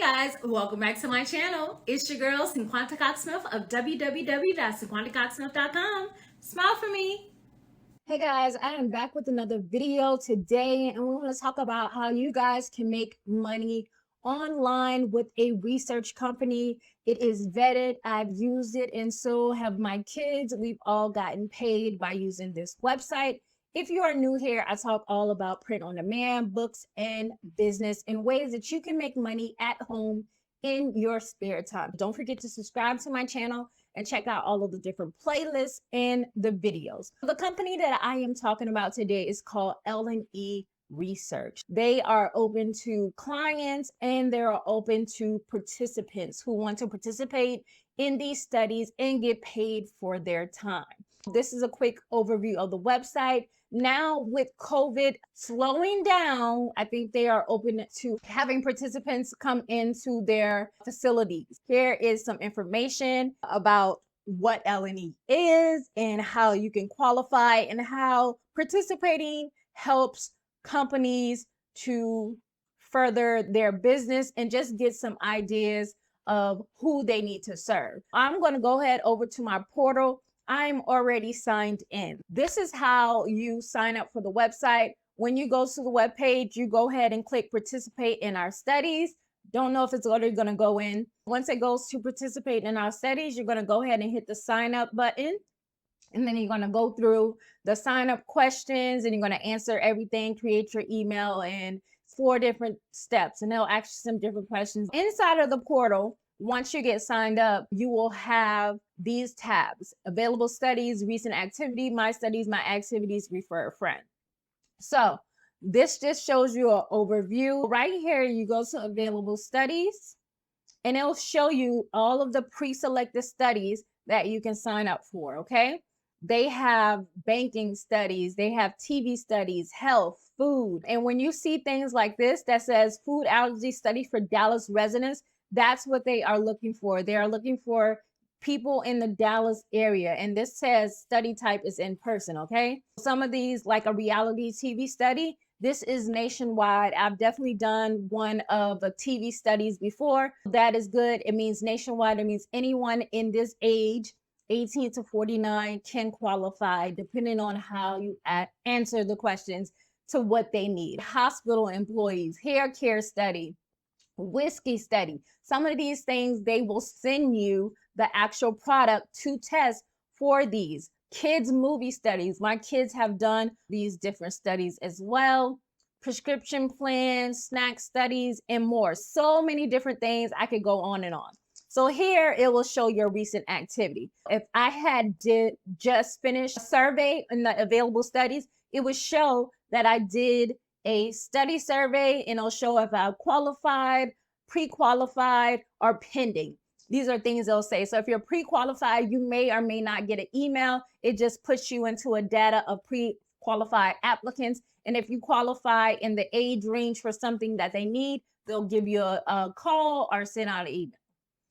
Guys, welcome back to my channel. It's your girl, Cinquanta Cox-Smith of www.cinquantacoxsmith.com. Smile for me. Hey guys, I am back with another video today, and we're going to talk about how you guys can make money online with a research company. It is vetted. I've used it, and so have my kids. We've all gotten paid by using this website. If you are new here, I talk all about print on demand, books, and business in ways that you can make money at home in your spare time. Don't forget to subscribe to my channel and check out all of the different playlists and the videos. The company that I am talking about today is called LME Research. They are open to clients and they're open to participants who want to participate in these studies and get paid for their time. This is a quick overview of the website. Now with COVID slowing down, I think they are open to having participants come into their facilities. Here is some information about what LNE is and how you can qualify and how participating helps companies to further their business and just get some ideas of who they need to serve. I'm going to go ahead over to my portal. I'm already signed in. This is how you sign up for the website. When you go to the web page, you go ahead and click participate in our studies. Don't know if it's already going to go in. Once it goes to participate in our studies, you're going to go ahead and hit the sign up button. And then you're going to go through the sign up questions and you're going to answer everything, create your email, and 4 different steps. And they'll ask you some different questions. Inside of the portal, once you get signed up, you will have these tabs: available studies, recent activity, my studies, my activities, refer a friend. So this just shows you an overview. Right here, you go to available studies and it'll show you all of the pre-selected studies that you can sign up for, okay? They have banking studies, they have TV studies, health, food. And when you see things like this that says food allergy study for Dallas residents, that's what they are looking for. They are looking for people in the Dallas area. And this says study type is in person, okay? Some of these, like a reality TV study, this is nationwide. I've definitely done one of the TV studies before. That is good. It means nationwide. It means anyone in this age, 18 to 49, can qualify depending on how you answer the questions to what they need. Hospital employees, hair care study, whiskey study. Some of these things, they will send you the actual product to test for these. Kids movie studies. My kids have done these different studies as well. Prescription plans, snack studies, and more. So many different things. I could go on and on. So here it will show your recent activity. If I had just finished a survey in the available studies, it would show that I did a study survey and it'll show if I qualified, pre-qualified, or pending. These are things they'll say. So if you're pre-qualified, you may or may not get an email. It just puts you into a data of pre-qualified applicants. And if you qualify in the age range for something that they need, they'll give you a call or send out an email.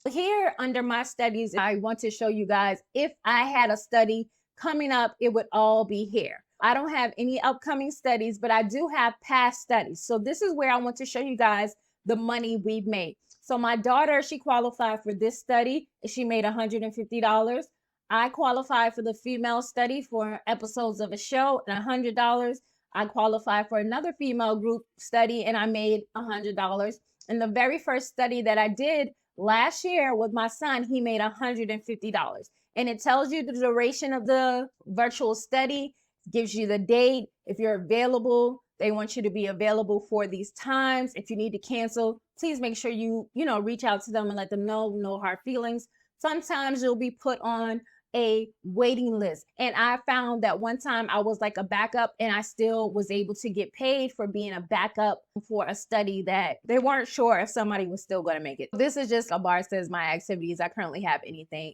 Here under my studies, I want to show you guys, if I had a study coming up, it would all be here. I don't have any upcoming studies, but I do have past studies. So this is where I want to show you guys the money we've made. So my daughter, she qualified for this study. She made $150. I qualified for the female study for episodes of a show and $100. I qualified for another female group study and I made $100. And the very first study that I did last year with my son, he made $150. And it tells you the duration of the virtual study, gives you the date, if you're available. They want you to be available for these times. If you need to cancel, please make sure you reach out to them and let them know, no hard feelings. Sometimes you'll be put on a waiting list. And I found that one time I was like a backup and I still was able to get paid for being a backup for a study that they weren't sure if somebody was still going to make it. This is just a bar says my activities. I currently have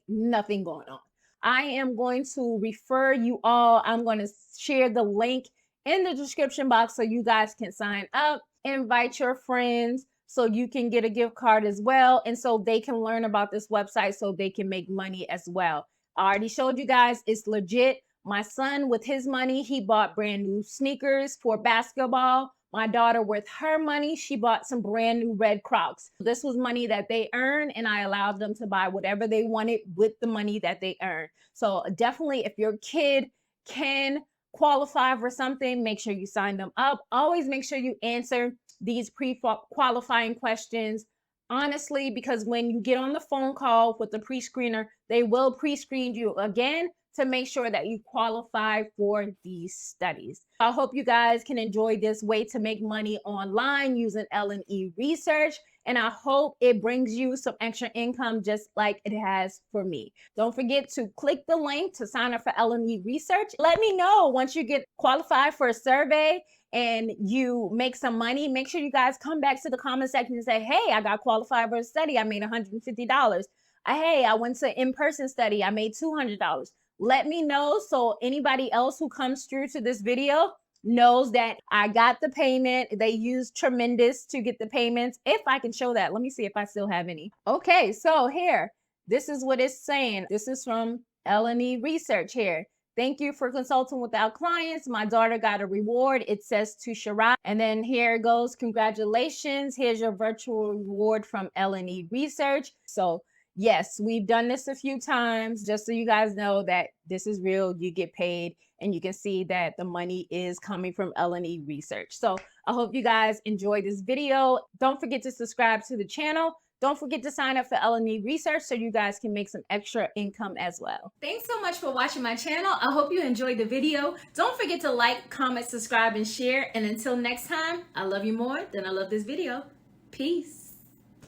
nothing going on. I am going to refer you all. I'm going to share the link in the description box so you guys can sign up, invite your friends so you can get a gift card as well. And so they can learn about this website so they can make money as well. I already showed you guys it's legit. My son, with his money, he bought brand new sneakers for basketball My daughter, with her money, she bought some brand new red Crocs. This was money that they earned, and I allowed them to buy whatever they wanted with the money that they earned. So definitely, if your kid can qualify for something, make sure you sign them up. Always make sure you answer these pre-qualifying questions honestly, because when you get on the phone call with the pre-screener, they will pre-screen you again to make sure that you qualify for these studies. I hope you guys can enjoy this way to make money online using L&E research. And I hope it brings you some extra income just like it has for me. Don't forget to click the link to sign up for L&E research. Let me know once you get qualified for a survey and you make some money. Make sure you guys come back to the comment section and say, hey, I got qualified for a study. I made $150. Hey, I went to an in-person study. I made $200. Let me know so anybody else who comes through to this video knows that I got the payment. They used Tremendous to get the payments. If I can show that, let me see if I still have any. Okay, so here, this is what it's saying. This is from L&E Research here. Thank you for consulting with our clients. My daughter got a reward. It says to Shirai. And then here it goes. Congratulations. Here's your virtual reward from L&E Research. So yes, we've done this a few times, just so you guys know that this is real. You get paid, and you can see that the money is coming from L&E Research. So I hope you guys enjoyed this video. Don't forget to subscribe to the channel. Don't forget to sign up for L&E Research so you guys can make some extra income as well. Thanks so much for watching my channel. I hope you enjoyed the video. Don't forget to like, comment, subscribe, and share. And until next time, I love you more than I love this video. Peace.